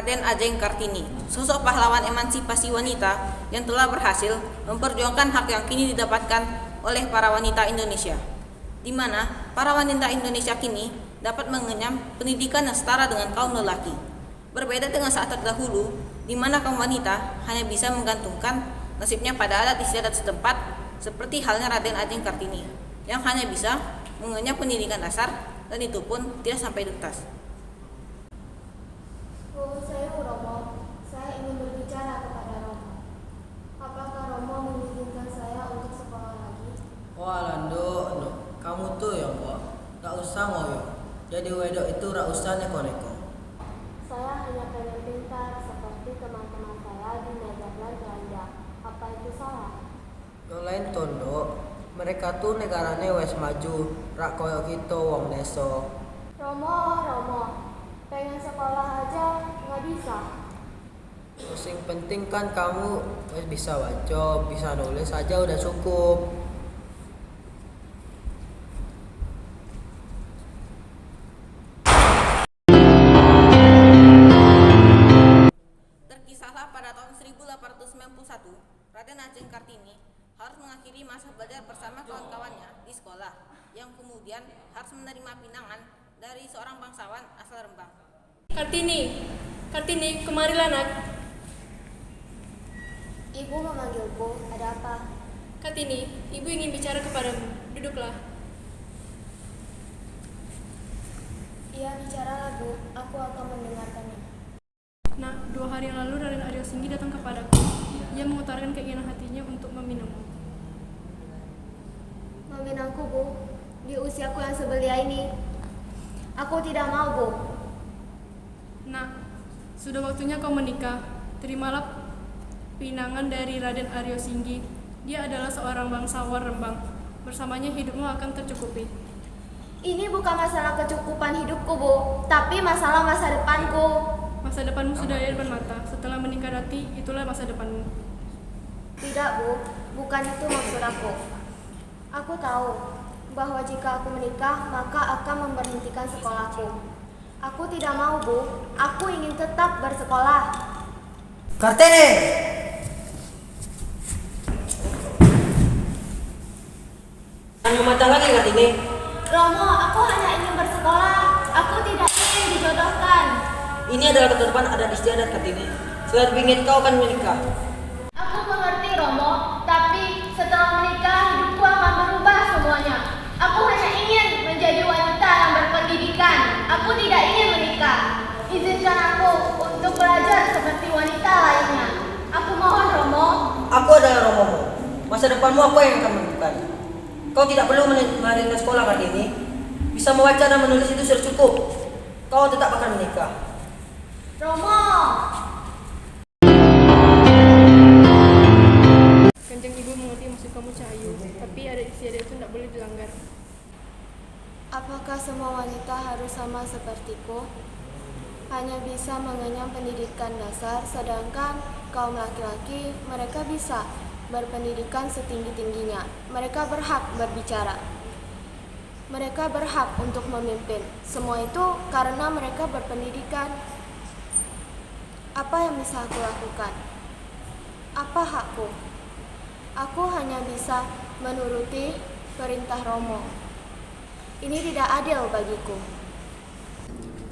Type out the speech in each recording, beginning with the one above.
Raden Ajeng Kartini, sosok pahlawan emansipasi wanita yang telah berhasil memperjuangkan hak yang kini didapatkan oleh para wanita Indonesia, di mana para wanita Indonesia kini dapat mengenyam pendidikan yang setara dengan kaum lelaki. Berbeda dengan saat terdahulu, di mana kaum wanita hanya bisa menggantungkan nasibnya pada adat istiadat setempat, seperti halnya Raden Ajeng Kartini, yang hanya bisa mengenyam pendidikan dasar dan itu pun tidak sampai tuntas. Saya Romo, saya ingin berbicara kepada Romo. Apakah Romo mengizinkan saya untuk sekolah lagi? Wah Lando, kamu tuh ya Mbak, gak usah ngoyo. Jadi wedok itu gak usah neko-neko. Saya hanya pengen pintar seperti teman-teman saya di Netherlands Belanda. Apa itu salah? Yo lain tondo, mereka tuh negarane wes maju, rak koyo kita wong deso. Romo, pengen sekolah aja nggak bisa. Yang penting kan kamu wes bisa baca, bisa nulis aja udah cukup. Terkisahlah pada tahun 1891, Raden Ajeng Kartini harus mengakhiri masa belajar bersama kawan-kawannya di sekolah, yang kemudian harus menerima pinangan dari seorang bangsawan asal Rembang. Kartini, kemarilah nak. Ibu memanggilku, ada apa? Kartini, ibu ingin bicara kepadamu. Duduklah. Iya, bicaralah Bu, aku akan mendengarkannya. Nah, 2 hari yang lalu Raden Aryo Singgi datang kepadaku. Ia mengutarakan keinginan hatinya untuk meminangmu. Meminangku Bu, di usiaku yang sebelia ini. Aku tidak mau Bu. Nah, sudah waktunya kau menikah. Terimalah pinangan dari Raden Aryo Singgi. Dia adalah seorang bangsawan Rembang. Bersamanya hidupmu akan tercukupi. Ini bukan masalah kecukupan hidupku Bu, tapi masalah masa depanku. Masa depanmu sudah ada di depan mata. Setelah menikah nanti, itulah masa depanmu. Tidak Bu, bukan itu maksud aku. Aku tahu bahwa jika aku menikah, maka akan memberhentikan sekolahku. Aku tidak mau Bu, aku ingin tetap bersekolah. Kartini! Hanya mata lagi Kartini. Romo, aku hanya ingin bersekolah. Aku tidak ingin dijodohkan. Ini adalah ketentuan adat istiadat Kartini. Sudah bingit kau akan menikah. Aku mengerti Romo, tapi setelah menikah hidupku akan berubah semuanya. Aku hanya ingin menjadi wanita yang berpendidikan. Aku tidak ingin menikah. Izinkan aku untuk belajar seperti wanita lainnya. Aku mohon Romo. Aku adalah Romomu. Masa depanmu aku yang akan menentukan. Kau tidak perlu melanjutkan sekolah Kartini. Bisa membaca dan menulis itu sudah cukup. Kau tetap akan menikah. Romo. Kanjeng ibu mengerti maksud kamu Cahayu, tapi adat istiadat itu tidak boleh dilanggar. Apakah semua wanita harus sama sepertiku? Hanya bisa mengenyam pendidikan dasar, sedangkan kaum laki-laki mereka bisa berpendidikan setinggi-tingginya. Mereka berhak berbicara. Mereka berhak untuk memimpin. Semua itu karena mereka berpendidikan. Apa yang bisa aku lakukan? Apa hakku? Aku hanya bisa menuruti perintah Romo. Ini tidak adil bagiku.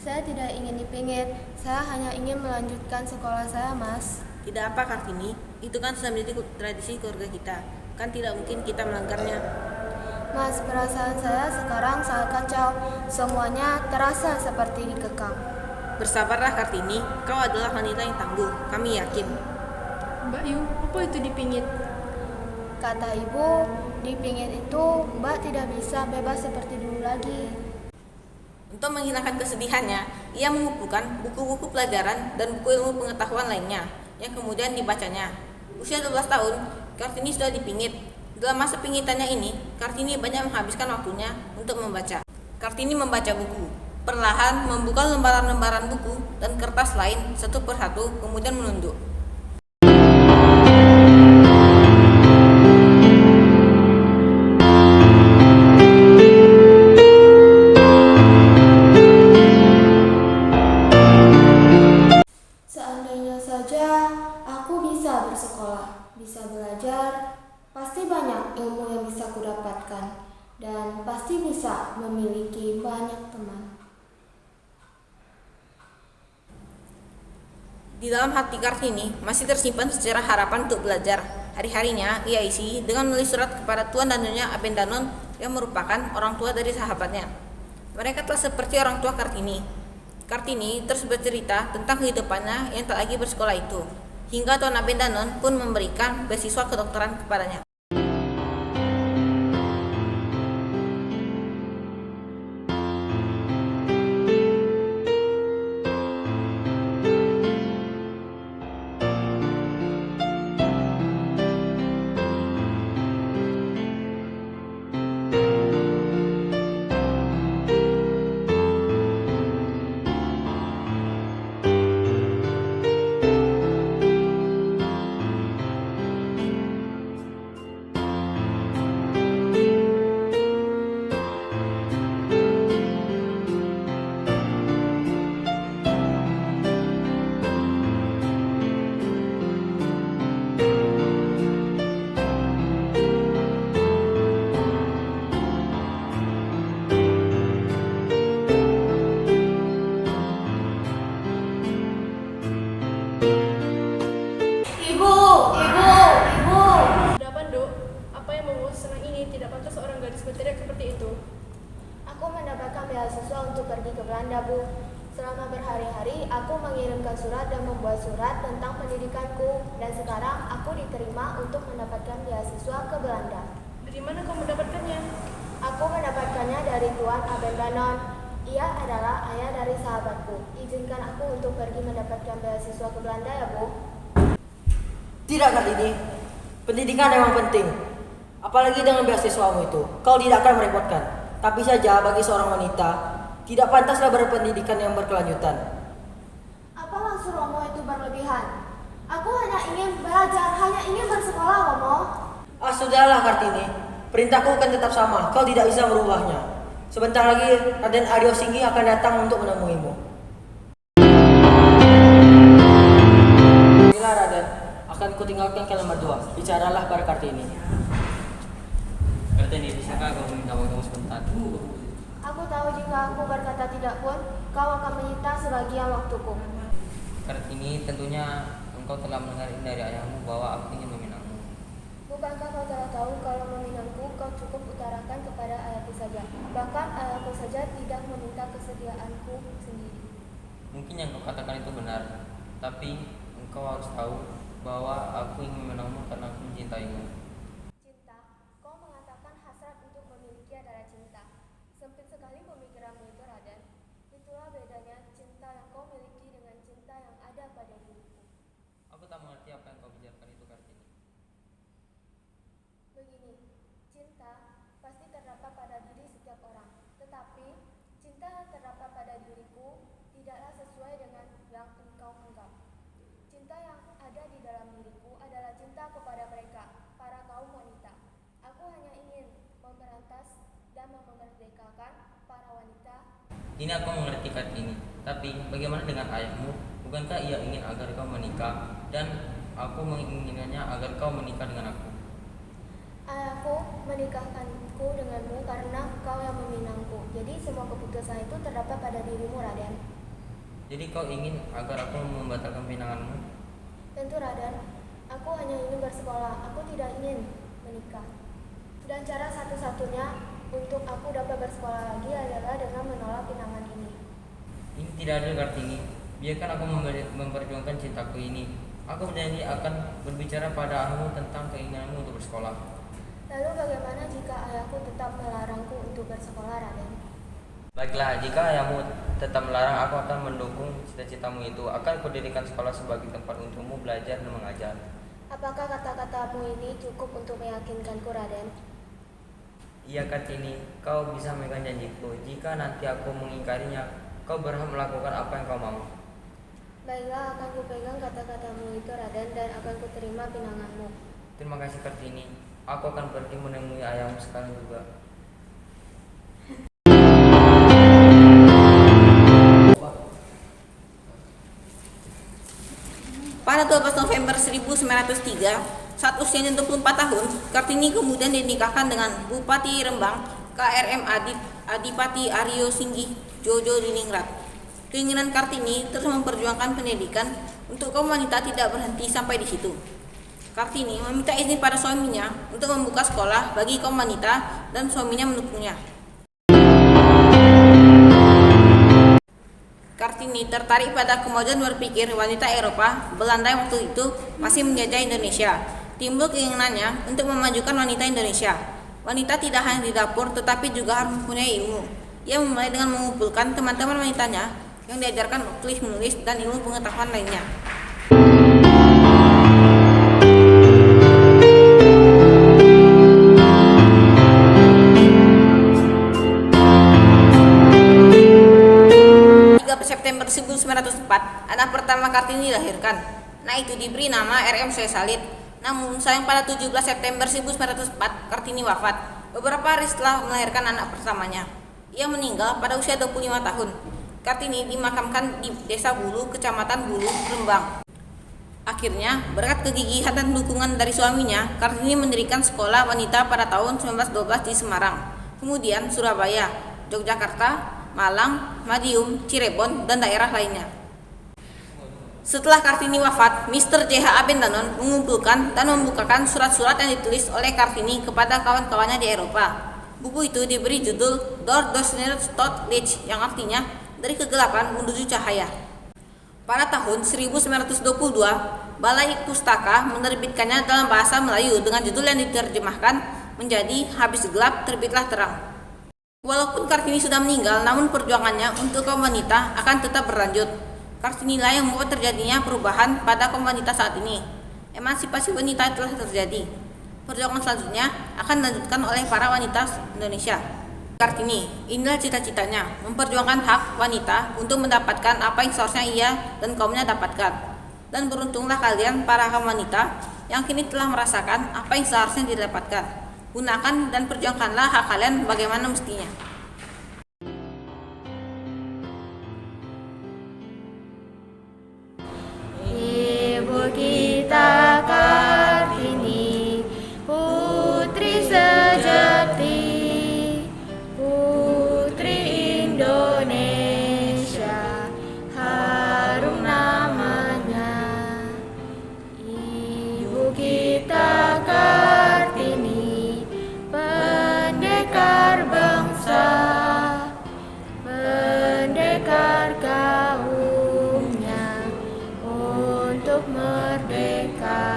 Saya tidak ingin dipingit. Saya hanya ingin melanjutkan sekolah saya, Mas. Tidak apa Kartini, itu kan sudah menjadi tradisi keluarga kita. Kan tidak mungkin kita melanggarnya. Mas, perasaan saya sekarang sangat kacau. Semuanya terasa seperti dikekang. Bersabarlah Kartini, kau adalah wanita yang tangguh, kami yakin. Mbak Yu, apa itu dipingit? Kata ibu, dipingit itu Mbak tidak bisa bebas seperti dulu lagi. Untuk menghilangkan kesedihannya, ia mengumpulkan buku-buku pelajaran dan buku ilmu pengetahuan lainnya yang kemudian dibacanya. Usia 12 tahun, Kartini sudah dipingit. Dalam masa pingitannya ini, Kartini banyak menghabiskan waktunya untuk membaca. Kartini membaca buku, perlahan membuka lembaran-lembaran buku dan kertas lain satu persatu, kemudian menunduk. bisa belajar, pasti banyak ilmu yang bisa kudapatkan dan pasti bisa memiliki banyak teman. Di dalam hati Kartini masih tersimpan sejarah harapan untuk belajar. Hari-harinya ia isi dengan menulis surat kepada Tuan dan Nyonya Abendanon yang merupakan orang tua dari sahabatnya. Mereka telah seperti orang tua Kartini. Kartini terus bercerita tentang kehidupannya yang tak lagi bersekolah itu, hingga Tuan Abendanon pun memberikan beasiswa kedokteran kepadanya. Ibu, ibu, ibu. Ada apa, Dok? Apa yang membuat senang ini? Tidak pantas seorang gadis berteriak seperti itu. Aku mendapatkan beasiswa untuk pergi ke Belanda, Bu. Selama berhari-hari, aku mengirimkan surat dan membuat surat tentang pendidikanku. Dan sekarang aku diterima untuk mendapatkan beasiswa ke Belanda. Dari mana kau mendapatkannya? Aku mendapatkannya dari Tuan Abendanon. Ia adalah ayah dari sahabatku. Izinkan aku untuk pergi mendapatkan beasiswa ke Belanda ya, Bu. Tidak Kartini, pendidikan memang penting. Apalagi dengan beasiswamu itu, kau tidak akan merepotkan. Tapi saja bagi seorang wanita, tidak pantaslah berpendidikan yang berkelanjutan. Apa maksud Romo itu berlebihan? Aku hanya ingin belajar, hanya ingin bersekolah, Romo. Ah sudahlah Kartini, perintahku kan tetap sama, kau tidak bisa merubahnya. Sebentar lagi Raden Aryo Singgi akan datang untuk menemuimu. Bila Raden, akan kutinggalkan ke lembar 2. Bicaralah pada Kartini. Kartini, bisakah kau meminta waktu sebentar? Aku tahu jika aku berkata tidak pun, kau akan menyita sebagian waktuku. Kartini, tentunya engkau telah mendengar dari ayahmu bahwa aku ingin meminangmu. Bukankah kau telah tahu kalau meminangku kau cukup utarakan kepada ayahku saja? Bahkan ayahku saja tidak meminta kesediaanku sendiri. Mungkin yang kau katakan itu benar, tapi engkau harus tahu bahwa aku ingin meminangmu karena aku mencintaimu. Cinta, kau mengatakan hasrat untuk memiliki adalah cinta. Sempit sekali pemikiranmu itu, Raden. Itulah bedanya cinta yang kau miliki dengan cinta yang ada pada diriku. Aku tak mengerti apa yang kau bicarakan itu, Kartini. Begini, cinta pasti terdapat pada diri setiap orang. Tetapi, cinta yang terdapat pada diriku tidaklah sesuai dengan yang engkau anggap. Cinta yang ada di dalam diriku adalah cinta kepada mereka, para kaum wanita. Aku hanya ingin memberantas dan memerdekakan para wanita. Ini aku mengerti Kartini, tapi bagaimana dengan ayahmu? Bukankah ia ingin agar kau menikah dan aku menginginkannya agar kau menikah dengan aku? Ayahku menikahkanku denganmu karena kau yang meminangku. Jadi semua keputusan itu terdapat pada dirimu, Raden. Jadi kau ingin agar aku membatalkan pinanganmu? Tentu, Raden. Aku hanya ingin bersekolah. Aku tidak ingin menikah. Dan cara satu-satunya untuk aku dapat bersekolah lagi adalah dengan menolak pinangan ini. Ini tidak adil, Kartini. Biarkan aku memperjuangkan cintaku ini. Aku berjanji akan berbicara pada ayahmu tentang keinginanmu untuk bersekolah. Lalu bagaimana jika ayahku tetap melarangku untuk bersekolah, Raden? Baiklah, jika ayahmu tetap melarang, aku akan mendukung cita-citamu itu. Akan kudirikan sekolah sebagai tempat untukmu belajar dan mengajar. Apakah kata-katamu ini cukup untuk meyakinkanku, Raden? Iya, Kartini, kau bisa memegang janjiku. Jika nanti aku mengingkarinya, kau berhak melakukan apa yang kau mau. Baiklah, akan kupegang kata-katamu itu, Raden, dan akan kuterima pinanganmu. Terima kasih, Kartini. Aku akan pergi menemui ayahmu sekarang juga. Pada 12 November 1903, Saat usianya 24 tahun, Kartini kemudian dinikahkan dengan Bupati Rembang KRM Adipati Aryo Singgih Jojo Diningrat. Keinginan Kartini terus memperjuangkan pendidikan untuk kaum wanita tidak berhenti sampai di situ. Kartini meminta izin pada suaminya untuk membuka sekolah bagi kaum wanita dan suaminya mendukungnya. Kartini tertarik pada kemajuan berpikir wanita Eropa Belanda yang waktu itu masih menjajah Indonesia. Timbul keinginannya untuk memajukan wanita Indonesia. Wanita tidak hanya di dapur tetapi juga harus mempunyai ilmu. Ia memulai dengan mengumpulkan teman-teman wanitanya yang diajarkan tulis menulis dan ilmu pengetahuan lainnya. September 1904, anak pertama Kartini dilahirkan. Nah itu diberi nama RM Salid. Namun sayang pada 17 September 1904 Kartini wafat. Beberapa hari setelah melahirkan anak pertamanya, ia meninggal pada usia 25 tahun. Kartini dimakamkan di Desa Bulu, Kecamatan Bulu, Rembang. Akhirnya, berkat kegigihan dan dukungan dari suaminya, Kartini mendirikan sekolah wanita pada tahun 1912 di Semarang, kemudian Surabaya, Yogyakarta, Malang, Madiun, Cirebon, dan daerah lainnya. Setelah Kartini wafat, Mr. J.H. Abendanon mengumpulkan dan membukakan surat-surat yang ditulis oleh Kartini kepada kawan-kawannya di Eropa. Buku itu diberi judul Door Dosner Stot Licht, yang artinya dari kegelapan menuju cahaya. Pada tahun 1922, Balai Pustaka menerbitkannya dalam bahasa Melayu dengan judul yang diterjemahkan menjadi Habis Gelap Terbitlah Terang. Walaupun Kartini sudah meninggal, namun perjuangannya untuk kaum wanita akan tetap berlanjut. Kartini lah yang membuat terjadinya perubahan pada kaum wanita saat ini. Emansipasi wanita telah terjadi. Perjuangan selanjutnya akan dilanjutkan oleh para wanita Indonesia. Kartini, inilah cita-citanya, memperjuangkan hak wanita untuk mendapatkan apa yang seharusnya ia dan kaumnya dapatkan. Dan beruntunglah kalian para kaum wanita yang kini telah merasakan apa yang seharusnya didapatkan. Gunakan dan perjuangkanlah hak kalian bagaimana mestinya. Ibu kita Kartini, putri sejati, putri Indonesia, harum namanya. Ibu kita Kartini, pendekar bangsa, pendekar kaumnya untuk merdeka.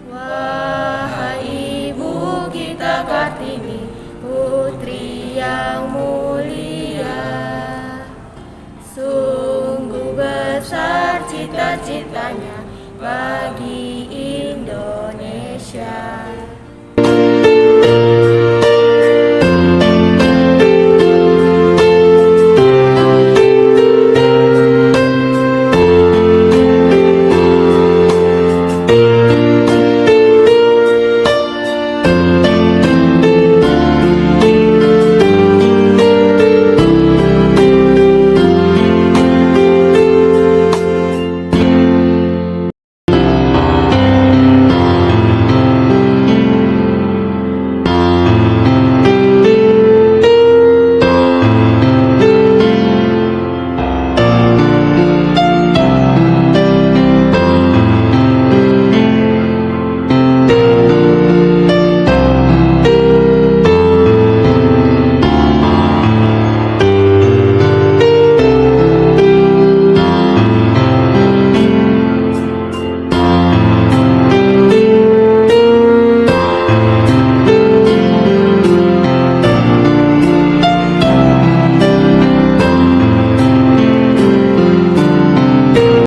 Wahai ibu kita Kartini, putri yang mulia, sungguh besar cita-citanya bagi